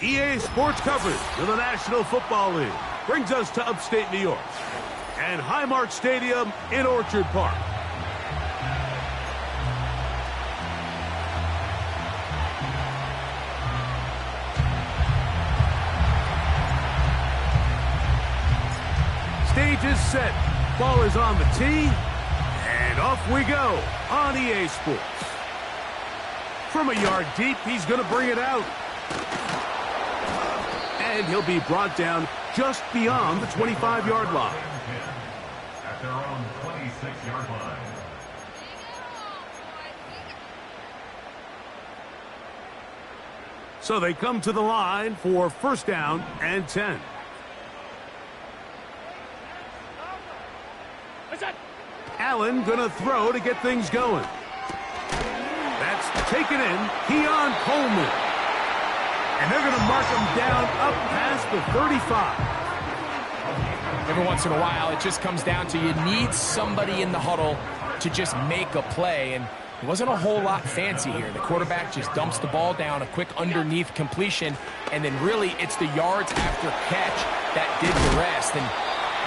EA Sports coverage of the National Football League brings us to upstate New York and Highmark Stadium in Orchard Park. Stage is set, ball is on the tee, and off we go on EA Sports. From a yard deep, he's going to bring it out. And he'll be brought down just beyond the 25-yard line. At their own 26-yard line. So they come to the line for first down and 10. Allen gonna throw to get things going. That's taken in. Keon Coleman. And they're going to mark him down up past the 35. Every once in a while, it just comes down to you need somebody in the huddle to just make a play. And it wasn't a whole lot fancy here. The quarterback just dumps the ball down, a quick underneath completion, and then really it's the yards after catch that did the rest. And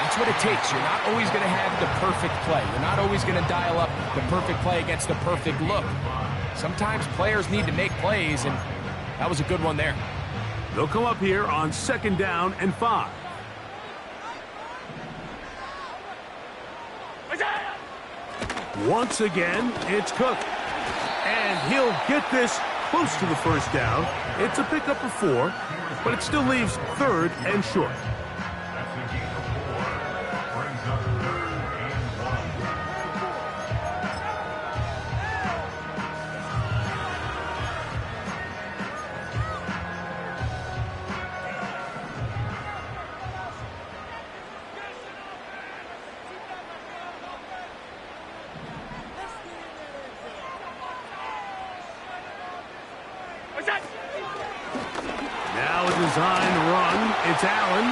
that's what it takes. You're not always going to have the perfect play. You're not always going to dial up the perfect play against the perfect look. Sometimes players need to make plays, and that was a good one there. They'll come up here on second down and 5. Once again, it's Cook. And he'll get this close to the first down. It's a pickup of 4, but it still leaves third and short. Now a design run. It's Allen.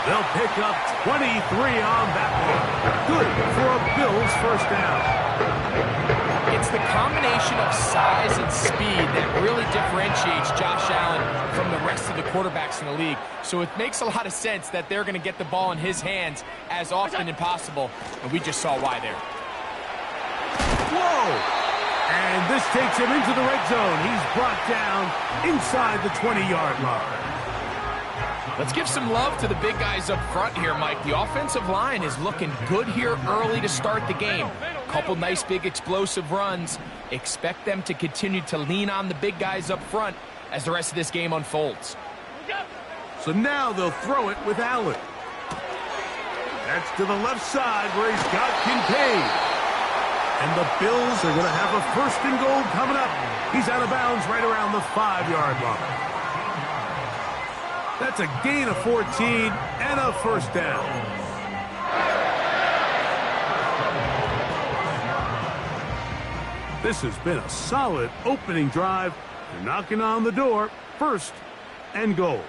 They'll pick up 23 on that one. Good for a Bills first down. It's the combination of size and speed that really differentiates Josh Allen from the rest of the quarterbacks in the league. So it makes a lot of sense that they're going to get the ball in his hands as often as possible. And we just saw why there. Whoa! And this takes him into the red zone. He's brought down inside the 20-yard line. Let's give some love to the big guys up front here, Mike. The offensive line is looking good here early to start the game. Couple nice big explosive runs. Expect them to continue to lean on the big guys up front as the rest of this game unfolds. So now they'll throw it with Allen. That's to the left side where he's got Kincaid. And the Bills are going to have a first and goal coming up. He's out of bounds right around the 5-yard line. That's a gain of 14 and a first down. This has been a solid opening drive. They're knocking on the door. First and goal.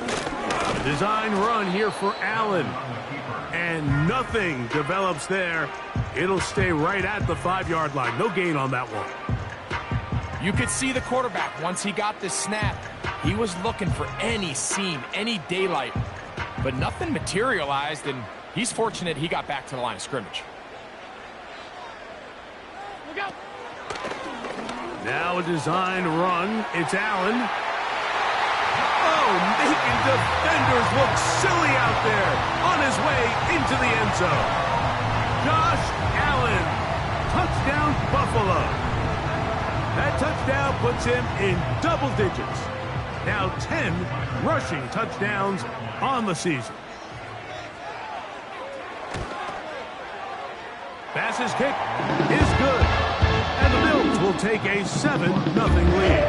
A design run here for Allen. And nothing develops there. It'll stay right at the 5-yard line. No gain on that one. You could see the quarterback once he got this snap. He was looking for any seam, any daylight. But nothing materialized, and he's fortunate he got back to the line of scrimmage. Now a design run. It's Allen. Oh, making defenders look silly out there on his way into the end zone. Josh Allen, touchdown Buffalo. That touchdown puts him in double digits. Now 10 rushing touchdowns on the season. Bass's kick is good. And the Bills will take a 7-0 lead.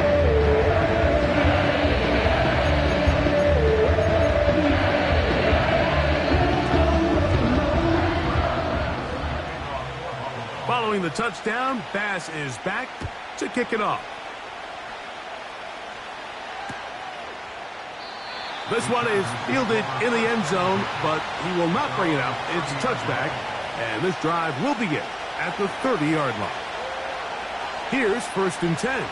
Following the touchdown, Bass is back to kick it off. This one is fielded in the end zone, but he will not bring it out. It's a touchback, and this drive will begin at the 30-yard line. Here's 1st and 10.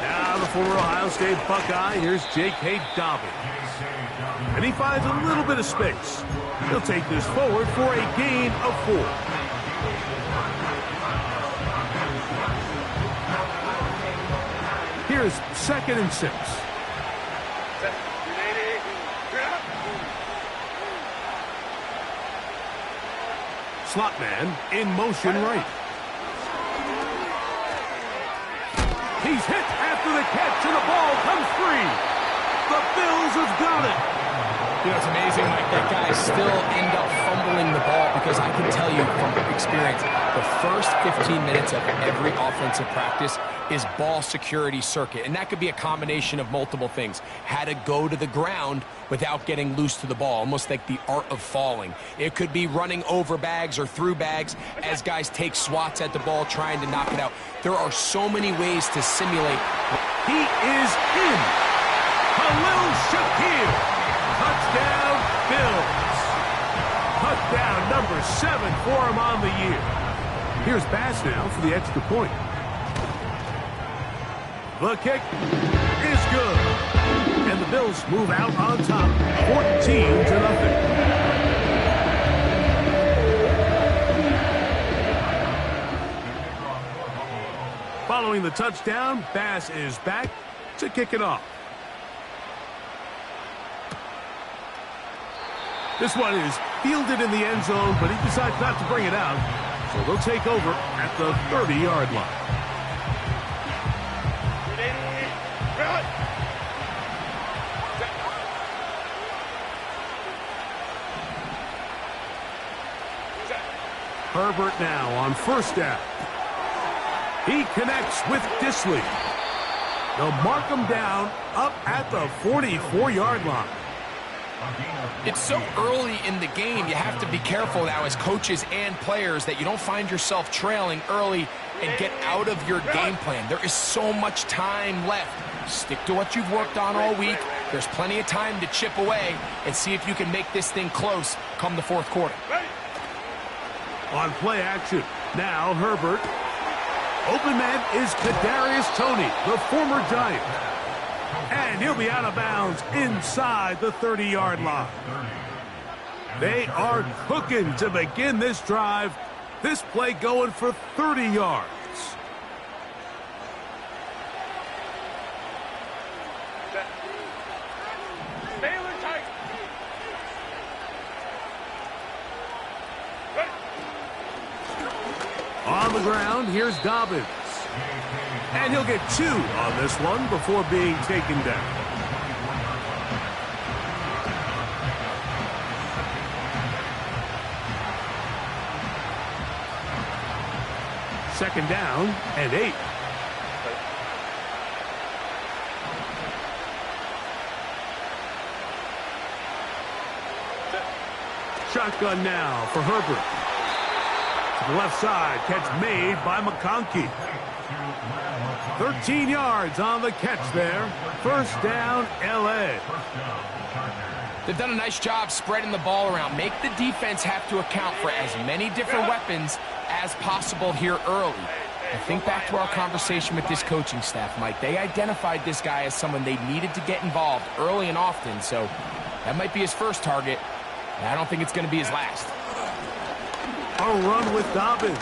Now the former Ohio State Buckeye, here's J.K. Dobbins. And he finds a little bit of space. He'll take this forward for a gain of 4. Here's 2nd and 6. Slot man in motion right. He's hit after the catch, and the ball comes free. The Bills have got it. You know, it's amazing, Mike, that guys still end up fumbling the ball, because I can tell you from experience, the first 15 minutes of every offensive practice is ball security circuit, and that could be a combination of multiple things. How to go to the ground without getting loose to the ball, almost like the art of falling. It could be running over bags or through bags as guys take swats at the ball trying to knock it out. There are so many ways to simulate. He is in. Khalil Shakir. Touchdown, Bills. Touchdown number 7 for him on the year. Here's Bass now for the extra point. The kick is good. And the Bills move out on top, 14-0. Following the touchdown, Bass is back to kick it off. This one is fielded in the end zone, but he decides not to bring it out. So they'll take over at the 30-yard line. Herbert now on 1st down. He connects with Rzsl. They'll mark him down up at the 44-yard line. It's so early in the game, you have to be careful now as coaches and players that you don't find yourself trailing early and get out of your game plan. There is so much time left. Stick to what you've worked on all week. There's plenty of time to chip away and see if you can make this thing close come the 4th quarter. On play action, now Herbert. Open man is Kadarius Toney, the former Giant. And he'll be out of bounds inside the 30-yard line. They are cooking to begin this drive. This play going for 30 yards. On the ground, here's Dobbins. And he'll get 2 on this one before being taken down. Second down and 8. Shotgun now for Herbert. To the left side, catch made by McConkey. 13 yards on the catch there. 1st down, L.A. They've done a nice job spreading the ball around. Make the defense have to account for as many different weapons as possible here early. I think back to our conversation with this coaching staff, Mike. They identified this guy as someone they needed to get involved early and often, so that might be his first target. I don't think it's going to be his last. a run with Dobbins.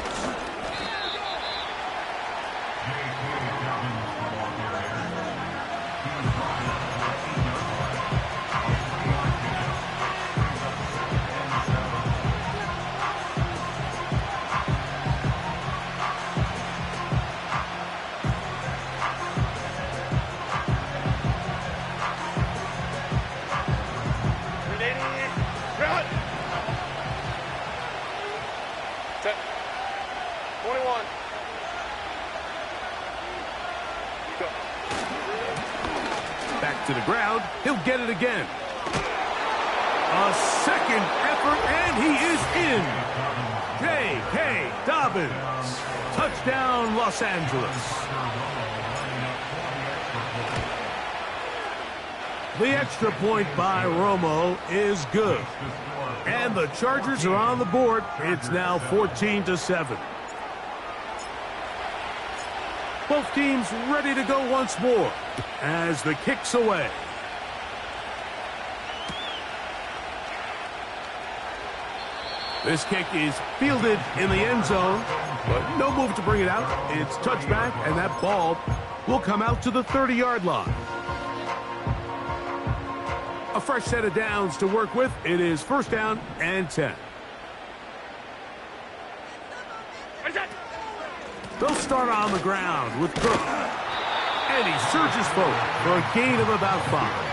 Back to the ground. He'll get it again. A second effort, and he is in. J.K. Dobbins. Touchdown, Los Angeles. The extra point by Romo is good. And the Chargers are on the board. It's now 14-7. Both teams ready to go once more as the kick's away. This kick is fielded in the end zone, but no move to bring it out. It's touchback, and that ball will come out to the 30-yard line. A fresh set of downs to work with. It is first down and 10. They'll start on the ground with Cook. And he surges forward for a gain of about 5.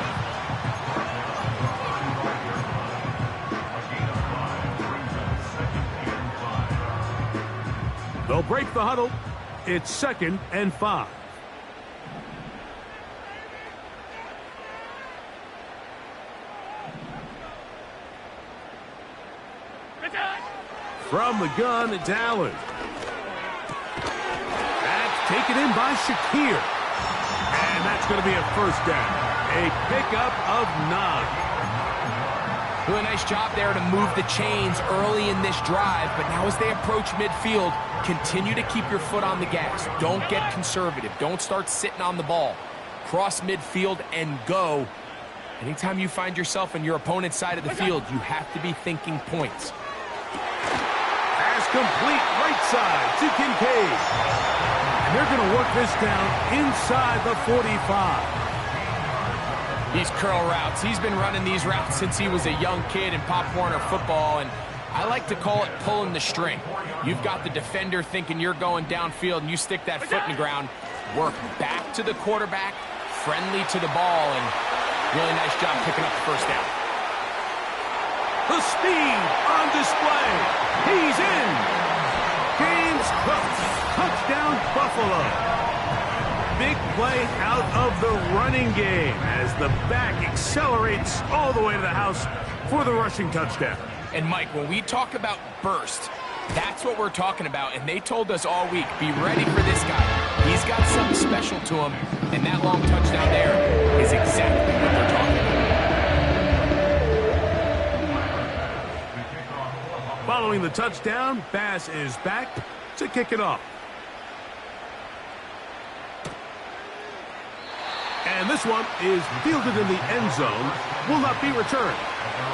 They'll break the huddle. It's 2nd and 5. From the gun, it's Allen. That's taken in by Shakir. And that's going to be a first down. A pickup of 9. Really nice job there to move the chains early in this drive, but now as they approach midfield, continue to keep your foot on the gas. Don't get conservative. Don't start sitting on the ball. Cross midfield and go. Anytime you find yourself on your opponent's side of the field, you have to be thinking points. Pass complete right side to Kincaid. And they're going to work this down inside the 45. These curl routes, he's been running these routes since he was a young kid in Pop Warner football, and I like to call it pulling the string. You've got the defender thinking you're going downfield, and you stick that foot in the ground, work back to the quarterback, friendly to the ball, and really nice job picking up the first down. The speed on display. He's in. James Cook. Touchdown, Buffalo. Big play out of the running game as the back accelerates all the way to the house for the rushing touchdown. And Mike, when we talk about burst, that's what we're talking about. And they told us all week, be ready for this guy. He's got something special to him. And that long touchdown there is exactly what they're talking about. Following the touchdown, Bass is back to kick it off. And this one is fielded in the end zone, will not be returned.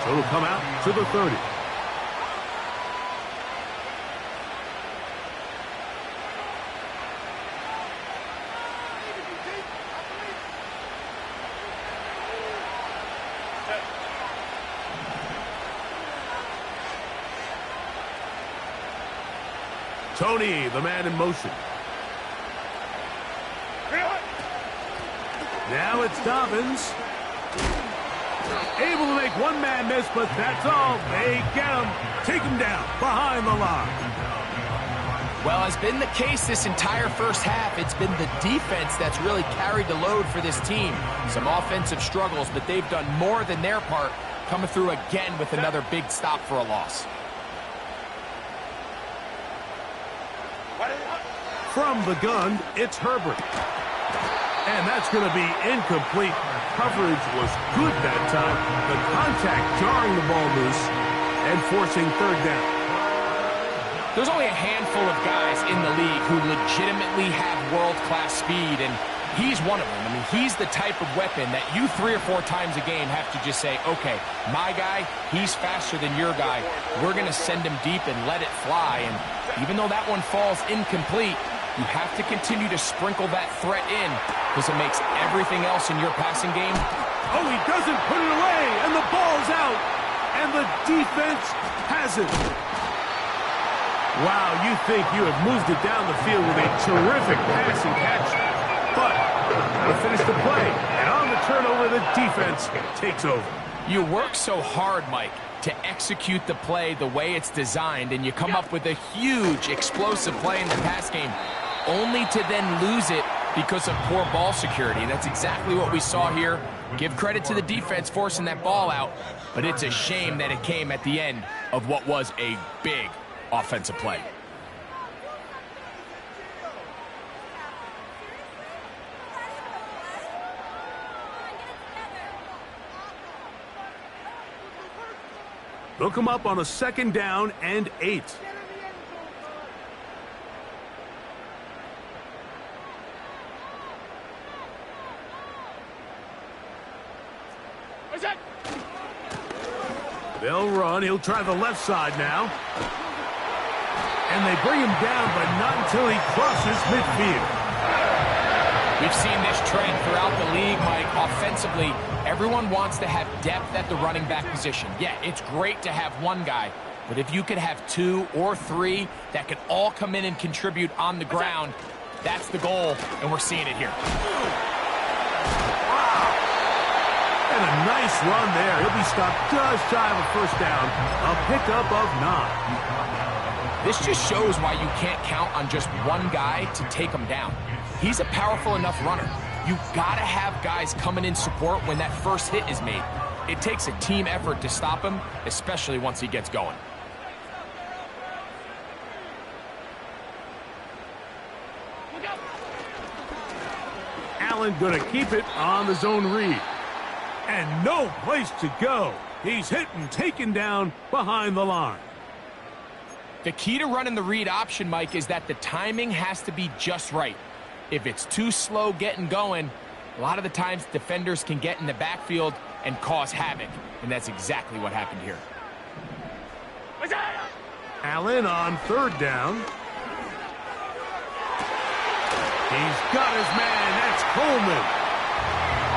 So it'll come out to the 30. Tony, the man in motion. Now it's Dobbins. Able to make one man miss, but that's all. They get him. Take him down behind the line. Well, as been the case this entire first half, it's been the defense that's really carried the load for this team. Some offensive struggles, but they've done more than their part, coming through again with another big stop for a loss. From the gun, it's Herbert. And that's going to be incomplete. Coverage was good that time. The contact jarring the ball loose and forcing third down. There's only a handful of guys in the league who legitimately have world-class speed, and he's one of them. I mean, he's the type of weapon that you 3 or 4 times a game have to just say, okay, my guy, he's faster than your guy. We're going to send him deep and let it fly. And even though that one falls incomplete, you have to continue to sprinkle that threat in because it makes everything else in your passing game. Oh, he doesn't put it away, and the ball's out, and the defense has it. Wow, you think you have moved it down the field with a terrific pass and catch, but to finish the play, and on the turnover, the defense takes over. You work so hard, Mike, to execute the play the way it's designed, and you come up with a huge, explosive play in the pass game, only to then lose it because of poor ball security. That's exactly what we saw here. Give credit to the defense forcing that ball out, but it's a shame that it came at the end of what was a big offensive play. They'll come up on a 2nd down and 8. They'll run. He'll try the left side now. And they bring him down, but not until he crosses midfield. We've seen this trend throughout the league, Mike. Offensively, everyone wants to have depth at the running back position. Yeah, it's great to have one guy, but if you could have 2 or 3 that could all come in and contribute on the ground, that's the goal, and we're seeing it here. And a nice run there. He'll be stopped just shy of a 1st down. A pickup of 9. This just shows why you can't count on just one guy to take him down. He's a powerful enough runner. You've got to have guys coming in support when that first hit is made. It takes a team effort to stop him, especially once he gets going. Allen going to keep it on the zone read. And no place to go. He's hit and taken down behind the line. The key to running the read option, Mike, is that the timing has to be just right. If it's too slow getting going, a lot of the times defenders can get in the backfield and cause havoc, and that's exactly what happened here. Allen on 3rd down. He's got his man. That's Coleman.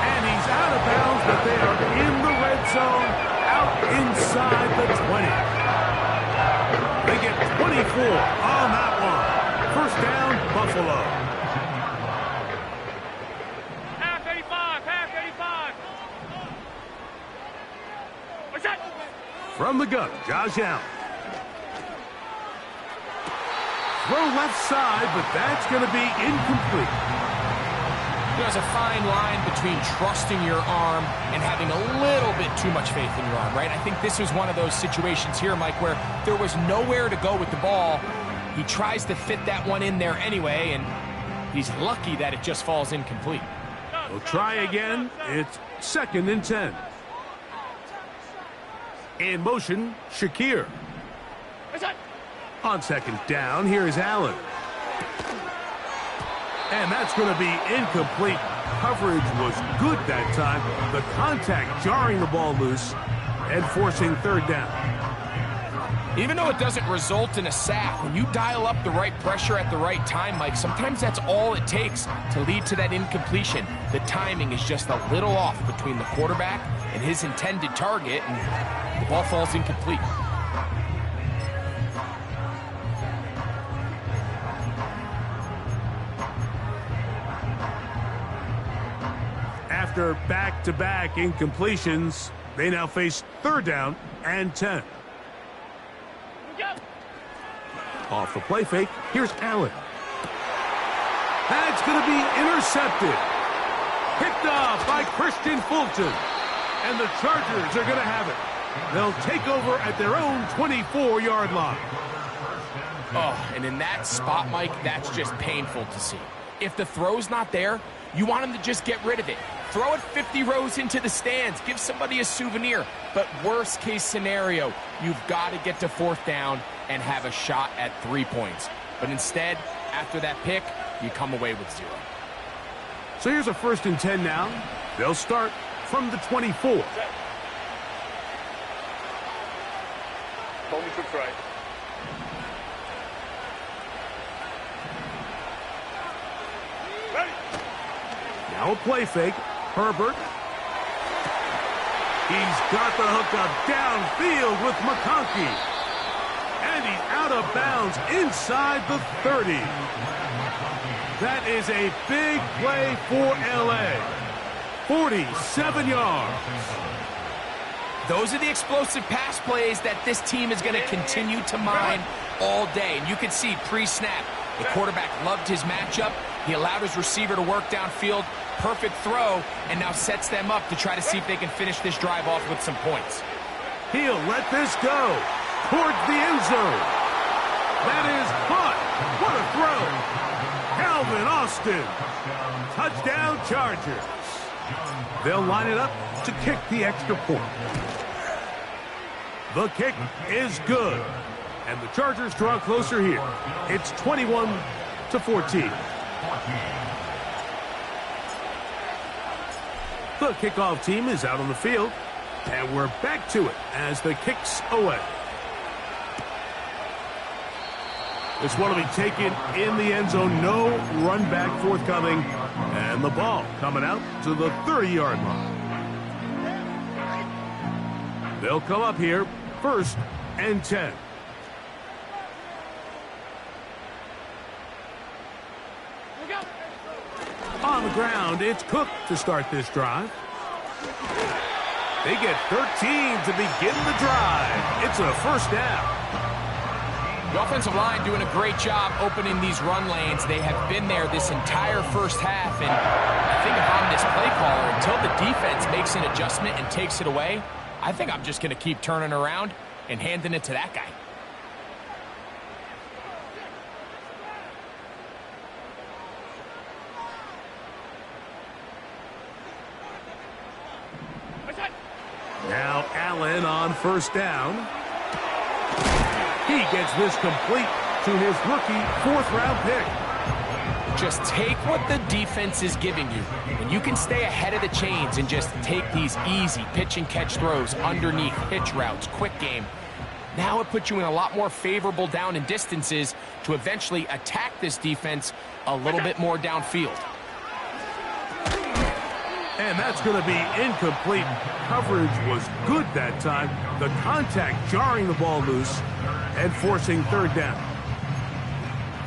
And he's out of bounds, but they are in the red zone, out inside the 20. They get 24 on that one. 1st down, Buffalo. Half 85, half 85. What's that? From the gun, Josh Allen. Throw left side, but that's going to be incomplete. There's a fine line between trusting your arm and having a little bit too much faith in your arm, right? I think this was one of those situations here, Mike, where there was nowhere to go with the ball. He tries to fit that one in there anyway, and he's lucky that it just falls incomplete. We'll try again. It's 2nd and 10. In motion, Shakir. On 2nd down, here's Allen. And that's going to be incomplete. Coverage was good that time. The contact jarring the ball loose and forcing 3rd down. Even though it doesn't result in a sack, when you dial up the right pressure at the right time, Mike, sometimes that's all it takes to lead to that incompletion. The timing is just a little off between the quarterback and his intended target, and the ball falls incomplete. After back-to-back incompletions, they now face 3rd down and 10. Off the play fake, here's Allen. That's going to be intercepted. Picked off by Christian Fulton. And the Chargers are going to have it. They'll take over at their own 24-yard line. Oh, and in that spot, Mike, that's just painful to see. If the throw's not there, you want him to just get rid of it. Throw it 50 rows into the stands. Give somebody a souvenir. But worst case scenario, you've got to get to 4th down and have a shot at 3 points. But instead, after that pick, you come away with 0. So here's a 1st and 10 now. They'll start from the 24. Hold me to right. Ready. Now a play fake. Herbert. He's got the hook up downfield with McConkey. And he's out of bounds inside the 30. That is a big play for L.A. 47 yards. Those are the explosive pass plays that this team is going to continue to mine all day. And you can see pre-snap, the quarterback loved his matchup. He allowed his receiver to work downfield. Perfect throw, and now sets them up to try to see if they can finish this drive off with some points. He'll let this go towards the end zone. That is caught. What a throw. Calvin Austin. Touchdown Chargers. They'll line it up to kick the extra point. The kick is good. And the Chargers draw closer here. It's 21-14. The kickoff team is out on the field. And we're back to it as the kick's away. This one will be taken in the end zone. No run back forthcoming. And the ball coming out to the 30-yard line. They'll come up here, 1st and 10. On the ground, it's Cook to start this drive. They get 13 to begin the drive. It's a 1st down. The offensive line doing a great job opening these run lanes. They have been there this entire first half, and I think if I'm this play caller, until the defense makes an adjustment and takes it away, I think I'm just going to keep turning around and handing it to that guy. Now Allen on 1st down. He gets this complete to his rookie 4th-round pick. Just take what the defense is giving you. When you can stay ahead of the chains and just take these easy pitch-and-catch throws underneath, hitch routes, quick game, now it puts you in a lot more favorable down and distances to eventually attack this defense a little bit more downfield. And that's going to be incomplete. Coverage was good that time. The contact jarring the ball loose and forcing 3rd down.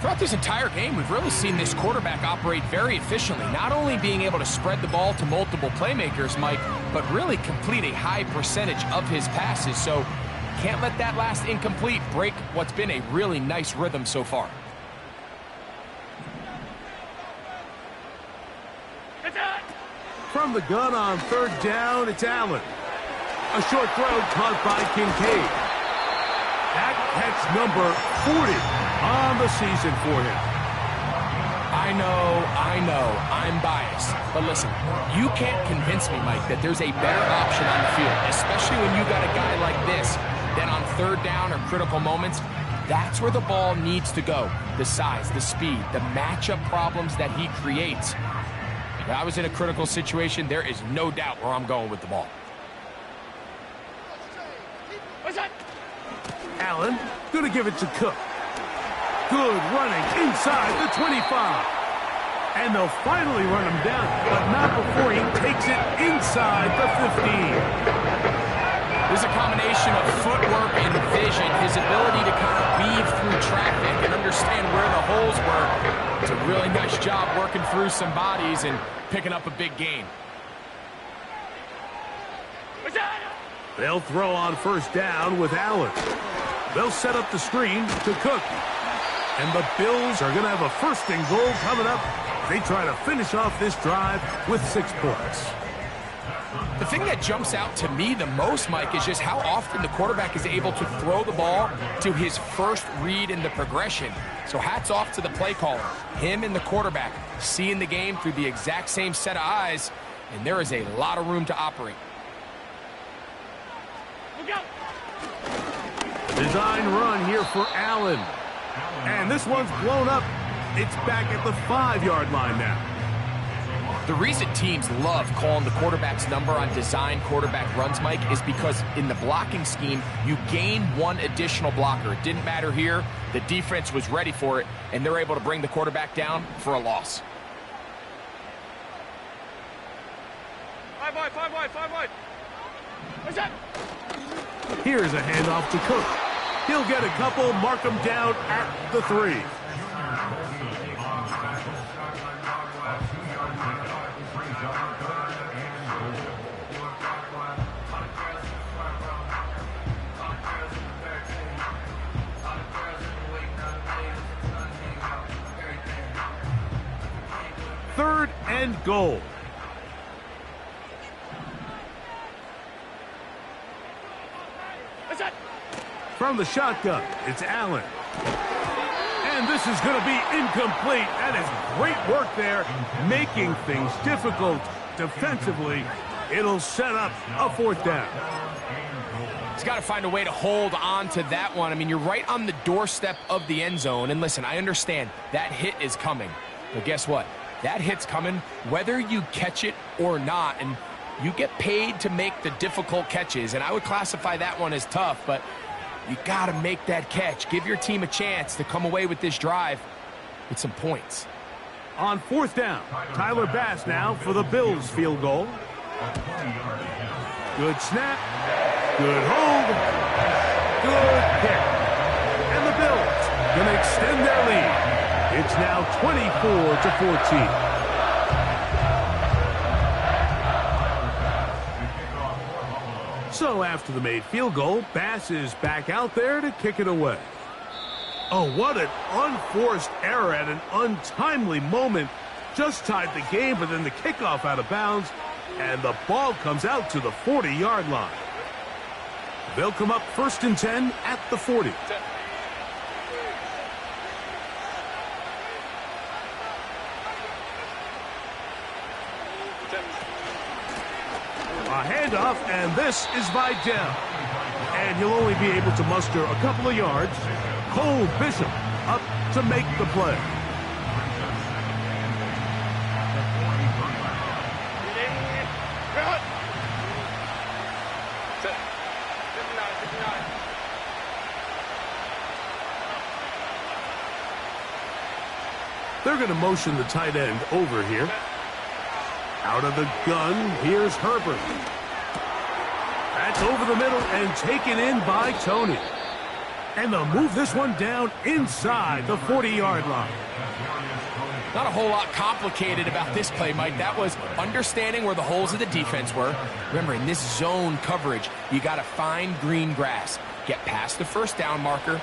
Throughout this entire game, we've really seen this quarterback operate very efficiently, not only being able to spread the ball to multiple playmakers, Mike, but really complete a high percentage of his passes. So can't let that last incomplete break what's been a really nice rhythm so far. From the gun on 3rd down, it's Allen. A short throw caught by Kincaid. That catch number 40 on the season for him. I know, I'm biased. But listen, you can't convince me, Mike, that there's a better option on the field, especially when you got a guy like this, then on 3rd down or critical moments, that's where the ball needs to go. The size, the speed, the matchup problems that he creates. If I was in a critical situation, there is no doubt where I'm going with the ball. Allen going to give it to Cook. Good running inside the 25. And they'll finally run him down, but not before he takes it inside the 15. There's a combination of footwork and vision, his ability to kind of weave through traffic and understand where the holes were. It's a really nice job working through some bodies and picking up a big gain. They'll throw on 1st down with Allen. They'll set up the screen to Cook. And the Bills are going to have a 1st and goal coming up. They try to finish off this drive with 6 points. The thing that jumps out to me the most, Mike, is just how often the quarterback is able to throw the ball to his first read in the progression. So hats off to the play caller. Him and the quarterback seeing the game through the exact same set of eyes, and there is a lot of room to operate. Design run here for Allen. And this one's blown up. It's back at the 5-yard line now. The reason teams love calling the quarterback's number on design quarterback runs, Mike, is because in the blocking scheme, you gain one additional blocker. It didn't matter here. The defense was ready for it, and they're able to bring the quarterback down for a loss. 5 wide, 5 wide, 5 wide. What's that? Here's a handoff to Cook. He'll get a couple, mark him down at the 3. Third and goal. What's that? From the shotgun, it's Allen. And this is going to be incomplete. That is great work there, making things difficult defensively. It'll set up a 4th down. He's got to find a way to hold on to that one. I mean, you're right on the doorstep of the end zone. And listen, I understand that hit is coming. But guess what? That hit's coming whether you catch it or not. And you get paid to make the difficult catches. And I would classify that one as tough, but you got to make that catch. Give your team a chance to come away with this drive with some points. On 4th down, Tyler Bass now for the Bills field goal. Good snap. Good hold. Good kick. And the Bills going to extend their lead. It's now 24-14. So after the made field goal, Bass is back out there to kick it away. Oh, what an unforced error at an untimely moment. Just tied the game, but then the kickoff out of bounds, and the ball comes out to the 40-yard line. They'll come up 1st and 10 at the 40. A handoff, and this is Vidal. And he'll only be able to muster a couple of yards. Cole Bishop up to make the play. They're going to motion the tight end over here. Out of the gun, here's Herbert. That's over the middle and taken in by Tony. And they'll move this one down inside the 40-yard line. Not a whole lot complicated about this play, Mike. That was understanding where the holes of the defense were. Remember, in this zone coverage, you got to find green grass. Get past the 1st down marker,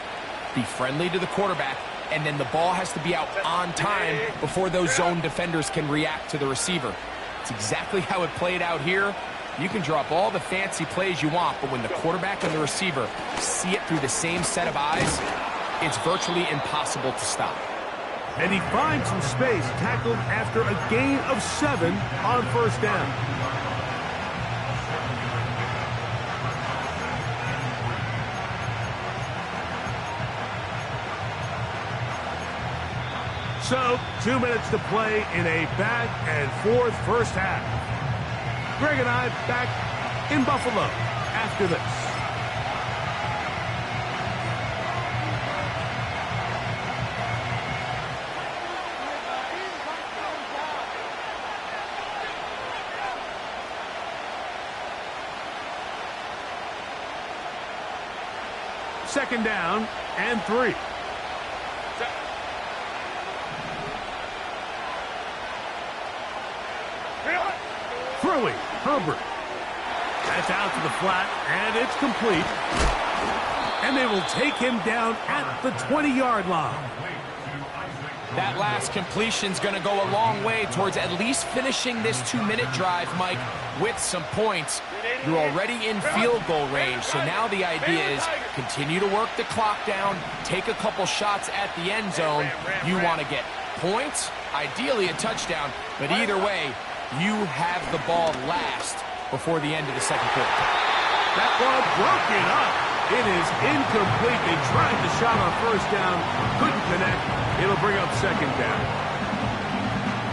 be friendly to the quarterback, and then the ball has to be out on time before those zone defenders can react to the receiver. It's exactly how it played out here. You can draw up all the fancy plays you want, but when the quarterback and the receiver see it through the same set of eyes, it's virtually impossible to stop. And he finds some space, tackled after a gain of 7 on 1st down. So, 2 minutes to play in a back-and-forth first half. Greg and I back in Buffalo after this. Second down and 3. Throwing, Herbert. That's out to the flat, and it's complete. And they will take him down at the 20-yard line. That last completion's going to go a long way towards at least finishing this 2-minute drive, Mike, with some points. You're already in field goal range, so now the idea is continue to work the clock down, take a couple shots at the end zone. You want to get points, ideally a touchdown, but either way, you have the ball last before the end of the second quarter. That ball broken up. It is incomplete. They tried the shot on 1st down, couldn't connect. It'll bring up 2nd down.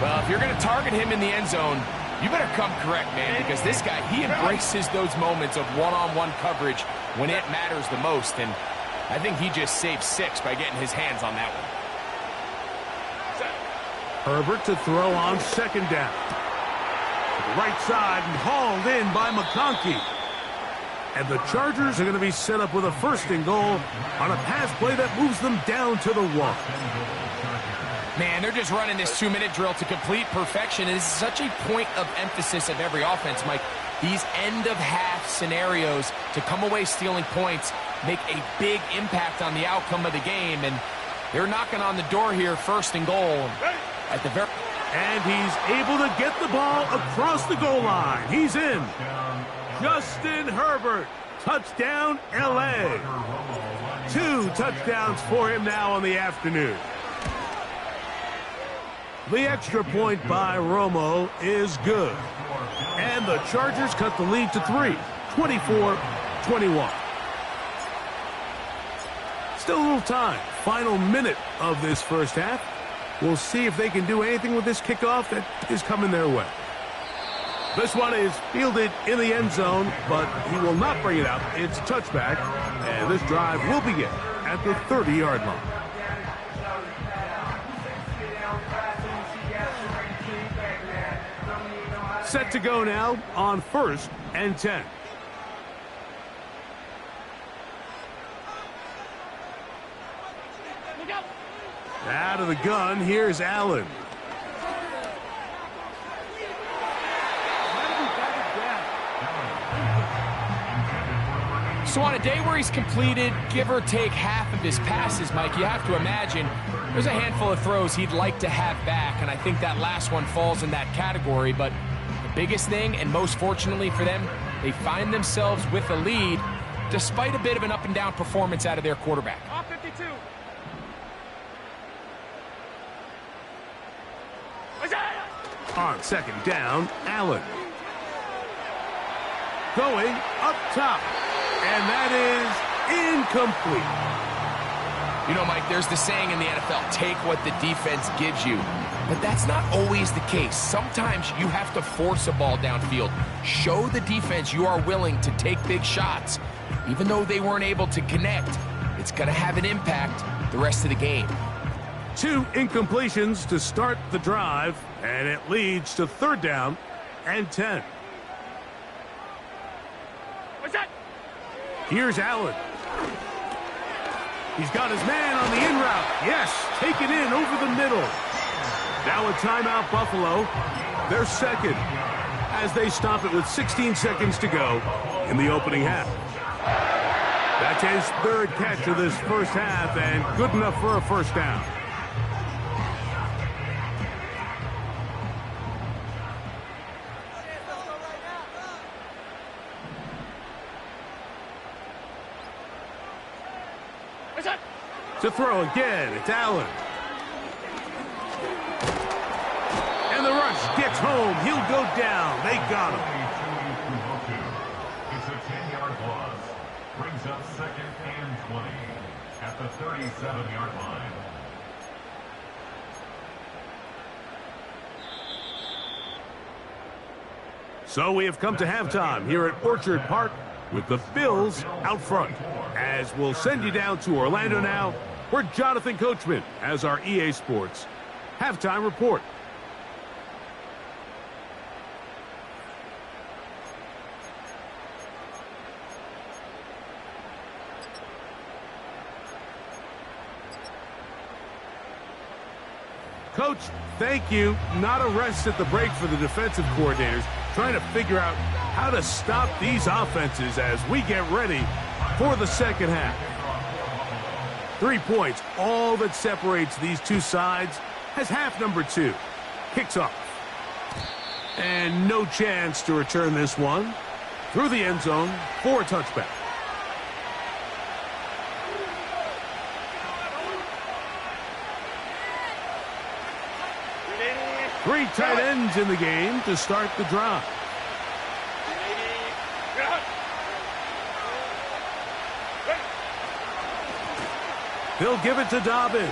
Well, if you're going to target him in the end zone, you better come correct, man, because this guy, he embraces those moments of one-on-one coverage when it matters the most, and I think he just saved 6 by getting his hands on that one. Herbert to throw on second down. To the right side and hauled in by McConkey. And the Chargers are going to be set up with a 1st and goal on a pass play that moves them down to the 1. Man, they're just running this 2-minute drill to complete perfection. It is such a point of emphasis of every offense, Mike. These end-of-half scenarios to come away stealing points make a big impact on the outcome of the game, and they're knocking on the door here, 1st and goal. At the very... And he's able to get the ball across the goal line. He's in. Justin Herbert, touchdown L.A. 2 touchdowns for him now on the afternoon. The extra point by Romo is good. And the Chargers cut the lead to 3, 24-21. Still a little time. Final minute of this first half. We'll see if they can do anything with this kickoff that is coming their way. This one is fielded in the end zone, but he will not bring it out. It's a touchback, and this drive will begin at the 30-yard line. Set to go now on 1st and 10. Out of the gun, here's Allen. So on a day where he's completed, give or take half of his passes, Mike, you have to imagine there's a handful of throws he'd like to have back, and I think that last one falls in that category. But the biggest thing, and most fortunately for them, they find themselves with a lead despite a bit of an up-and-down performance out of their quarterback. Off 52. On second down, Allen. Going up top. And that is incomplete. You know, Mike, there's the saying in the NFL, take what the defense gives you. But that's not always the case. Sometimes you have to force a ball downfield. Show the defense you are willing to take big shots. Even though they weren't able to connect, it's going to have an impact the rest of the game. 2 incompletions to start the drive, and it leads to 3rd down and 10. What's that? Here's Allen. He's got his man on the in route. Yes, take it in over the middle. Now a timeout, Buffalo. They're second as they stop it with 16 seconds to go in the opening half. That's his 3rd catch of this first half, and good enough for a 1st down. To throw again, it's Allen. And the rush gets home. He'll go down. They got him. It's a 10-yard loss. Brings up 2nd and 20 at the 37-yard line. So we have come to halftime here at Orchard Park with the Bills out front. As we'll send you down to Orlando now, where Jonathan Coachman has our EA Sports halftime report. Coach, thank you. Not a rest at the break for the defensive coordinators, trying to figure out how to stop these offenses as we get ready for the second half. 3 points, all that separates these two sides, as half number 2 kicks off. And no chance to return this one through the end zone for a touchback. Three tight ends in the game to start the drive. He'll give it to Dobbins.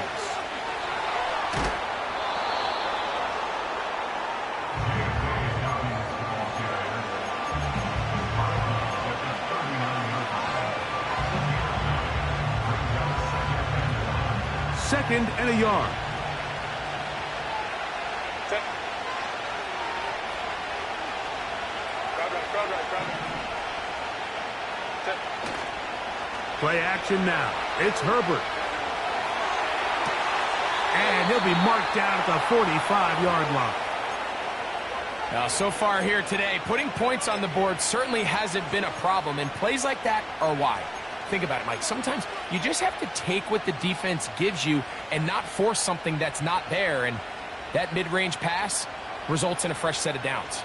2nd and a yard. Set. Crowd right. Set. Play action now. It's Herbert. And he'll be marked down at the 45-yard line. Now, so far here today, putting points on the board certainly hasn't been a problem, and plays like that are why. Think about it, Mike. Sometimes you just have to take what the defense gives you and not force something that's not there, and that mid-range pass results in a fresh set of downs.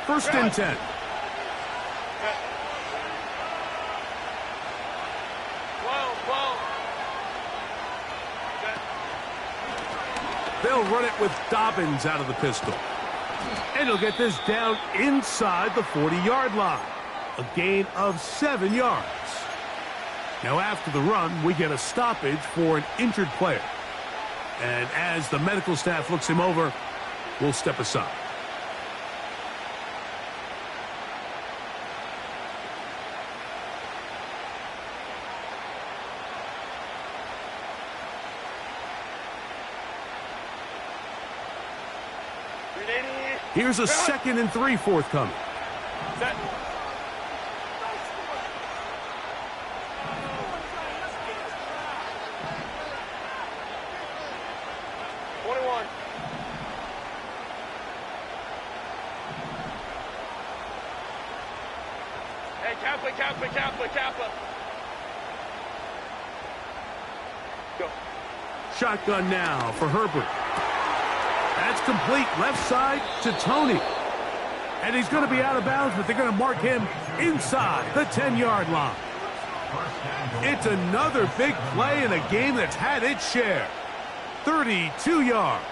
1st and 10. They'll run it with Dobbins out of the pistol. And he'll get this down inside the 40-yard line. A gain of 7 yards. Now after the run, we get a stoppage for an injured player. And as the medical staff looks him over, we'll step aside. Here's a 2nd and 3 forthcoming. Set. Hey, Kappa. Go. Shotgun now for Herbert. That's complete. Left side to Tony. And he's going to be out of bounds, but they're going to mark him inside the 10-yard line. It's another big play in a game that's had its share. 32 yards.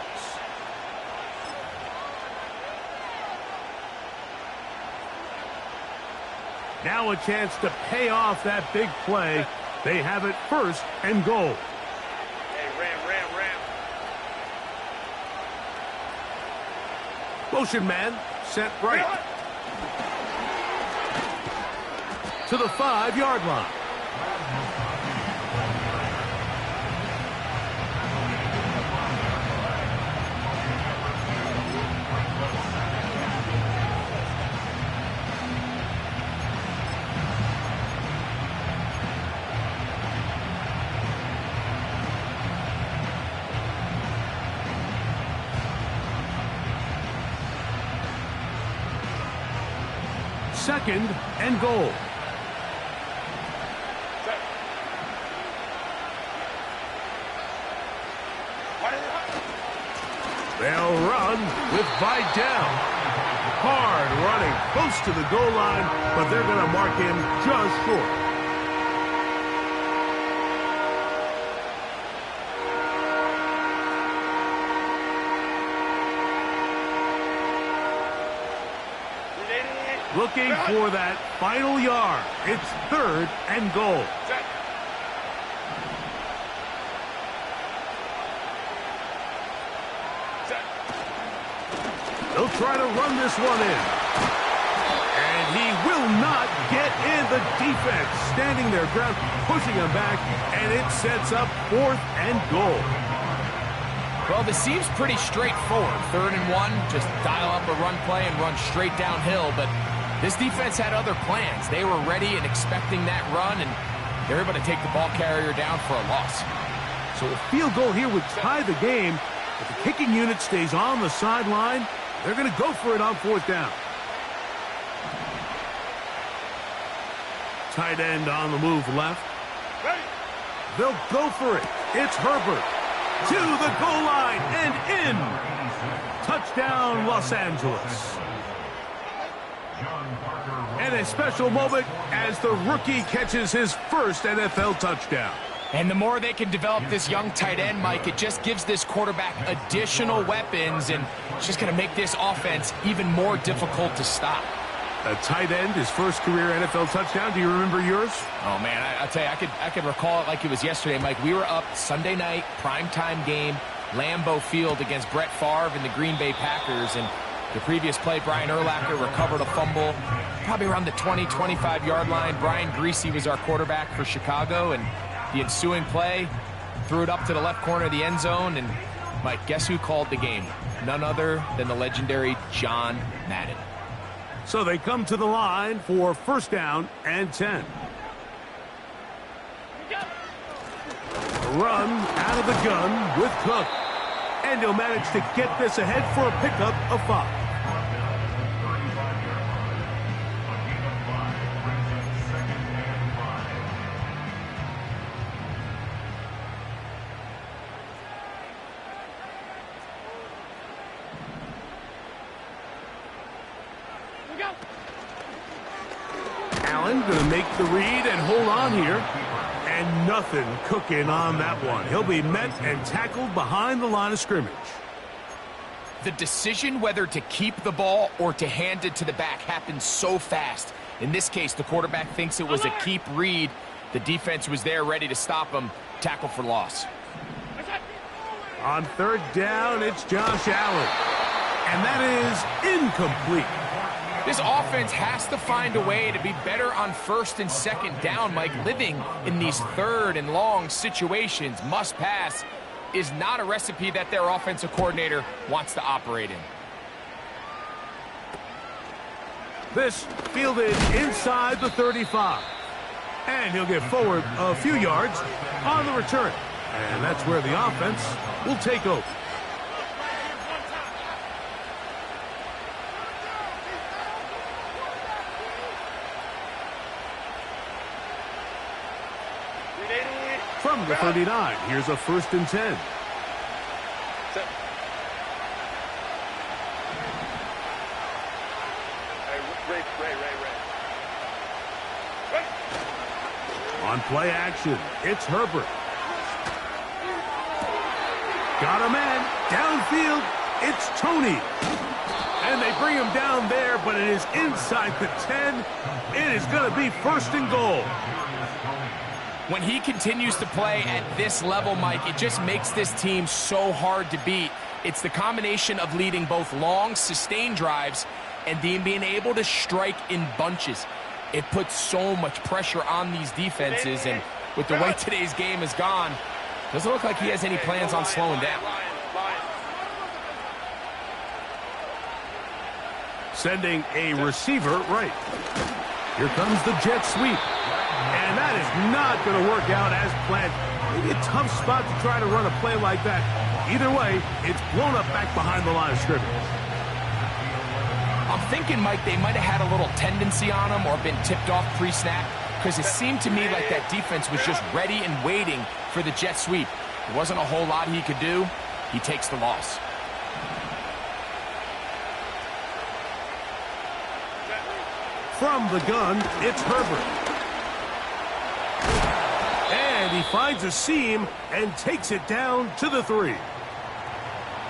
Now a chance to pay off that big play. They have it 1st and goal. Hey, ram. Motion man, set right. To the 5-yard line. Second and goal. They'll run with Vidal. Hard running close to the goal line, but they're going to mark him just short. Looking for that final yard. It's 3rd and goal. Set. They'll try to run this one in. And he will not get in. The defense standing their ground, pushing him back, and it sets up 4th and goal. Well, this seems pretty straightforward. 3rd and 1, just dial up a run play and run straight downhill, but this defense had other plans. They were ready and expecting that run, and they're able to take the ball carrier down for a loss. So a field goal here would tie the game. If the kicking unit stays on the sideline, they're going to go for it on 4th down. Tight end on the move left. Ready. They'll go for it. It's Herbert. To the goal line and in. Touchdown, Los Angeles. And a special moment as the rookie catches his first NFL touchdown. And the more they can develop this young tight end, Mike, it just gives this quarterback additional weapons, and it's just going to make this offense even more difficult to stop. A tight end, his first career NFL touchdown. Do you remember yours? Oh, man, I'll tell you, I could recall it like it was yesterday, Mike. We were up Sunday night, primetime game, Lambeau Field against Brett Favre and the Green Bay Packers, and the previous play, Brian Urlacher recovered a fumble probably around the 20, 25-yard line. Brian Greasy was our quarterback for Chicago, and The ensuing play, threw it up to the left corner of the end zone, and Mike, guess who called the game? None other than the legendary John Madden. So they come to the line for first down and 10. A run out of the gun with Cook. And he'll manage to get this ahead for a pickup of 5. Allen going to make the read and hold on here. And nothing cooking on that one. He'll be met and tackled behind the line of scrimmage. The decision whether to keep the ball or to hand it to the back happens so fast. In this case, the quarterback thinks it was a keep read. The defense was there ready to stop him. Tackle for loss. On third down, it's Josh Allen. And that is incomplete. This offense has to find a way to be better on first and second down, Mike. Living in these third and long situations, must pass, is not a recipe that their offensive coordinator wants to operate in. This fielded inside the 35. And he'll get forward a few yards on the return. And that's where the offense will take over. From the 39, here's a first and 10. On play action, it's Herbert. Got a man downfield. It's Tony. And they bring him down there, but it is inside the 10. It is going to be first and goal. When he continues to play at this level, Mike, it just makes this team so hard to beat. It's the combination of leading both long, sustained drives and being able to strike in bunches. It puts so much pressure on these defenses, and with the way today's game has gone, doesn't look like he has any plans on slowing down. Sending a receiver right. Here comes the jet sweep. And that is not going to work out as planned. Maybe a tough spot to try to run a play like that. Either way, it's blown up back behind the line of scrimmage. I'm thinking, Mike, they might have had a little tendency on him or been tipped off pre-snap, because it seemed to me like that defense was just ready and waiting for the jet sweep. There wasn't a whole lot he could do. He takes the loss. From the gun, it's Herbert. And he finds a seam and takes it down to the 3.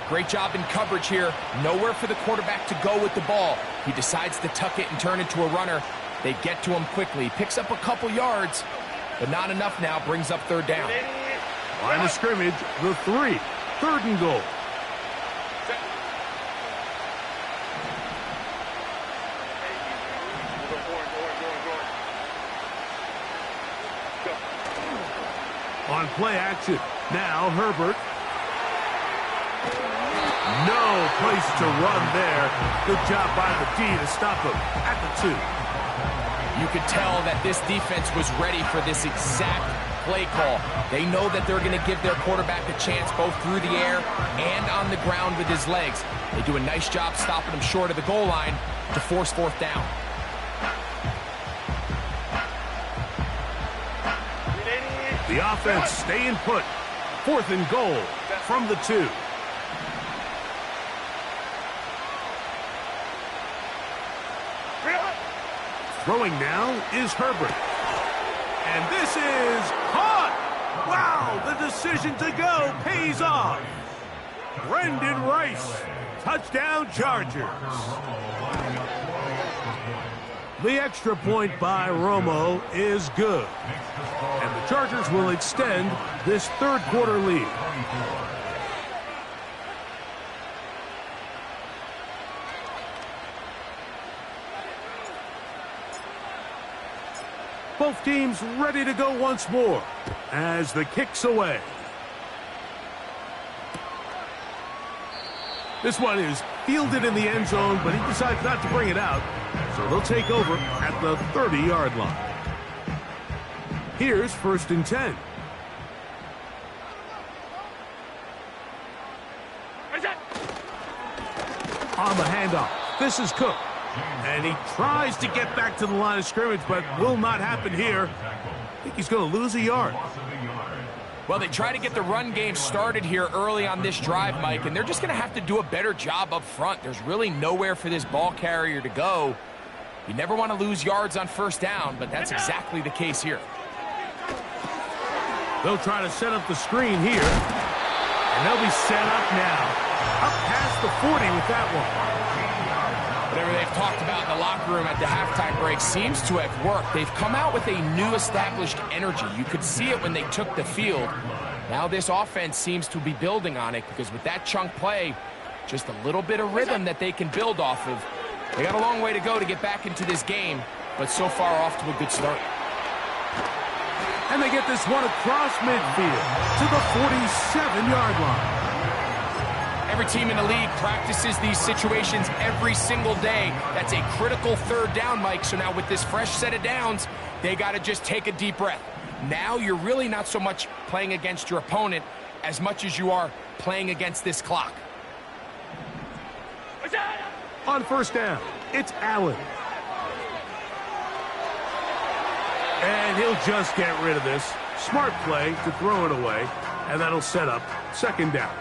Great job in coverage here. Nowhere for the quarterback to go with the ball. He decides to tuck it and turn it to a runner. They get to him quickly. Picks up a couple yards, but not enough now. Brings up third down. Line of scrimmage, the 3. Third and goal. On play action, now Herbert. No place to run there. Good job by the D to stop him at the 2. You could tell that this defense was ready for this exact play call. They know that they're going to give their quarterback a chance both through the air and on the ground with his legs. They do a nice job stopping him short of the goal line to force fourth down. The offense staying put. Fourth and goal from the 2. Throwing now is Herbert. And this is caught! Wow, the decision to go pays off. Brendan Rice, touchdown Chargers. The extra point by Romo is good. And the Chargers will extend this third quarter lead. Both teams ready to go once more as the kick's away. This one is fielded in the end zone, but he decides not to bring it out. So they'll take over at the 30-yard line. Here's 1st and 10. On the handoff, this is Cook. And he tries to get back to the line of scrimmage, but will not happen here. I think he's going to lose a yard. Well, they try to get the run game started here early on this drive, Mike, and they're just going to have to do a better job up front. There's really nowhere for this ball carrier to go. You never want to lose yards on 1st down, but that's exactly the case here. They'll try to set up the screen here, and they'll be set up now. Up past the 40 with that one. Whatever they've talked about in the locker room at the halftime break seems to have worked. They've come out with a new established energy. You could see it when they took the field. Now this offense seems to be building on it because with that chunk play, just a little bit of rhythm that they can build off of. They got a long way to go to get back into this game, but so far off to a good start. And they get this one across midfield to the 47-yard line. Every team in the league practices these situations every single day. That's a critical 3rd down, Mike. So now with this fresh set of downs, they got to just take a deep breath. Now you're really not so much playing against your opponent as much as you are playing against this clock. On 1st down, it's Allen. And he'll just get rid of this. Smart play to throw it away, and that'll set up 2nd down.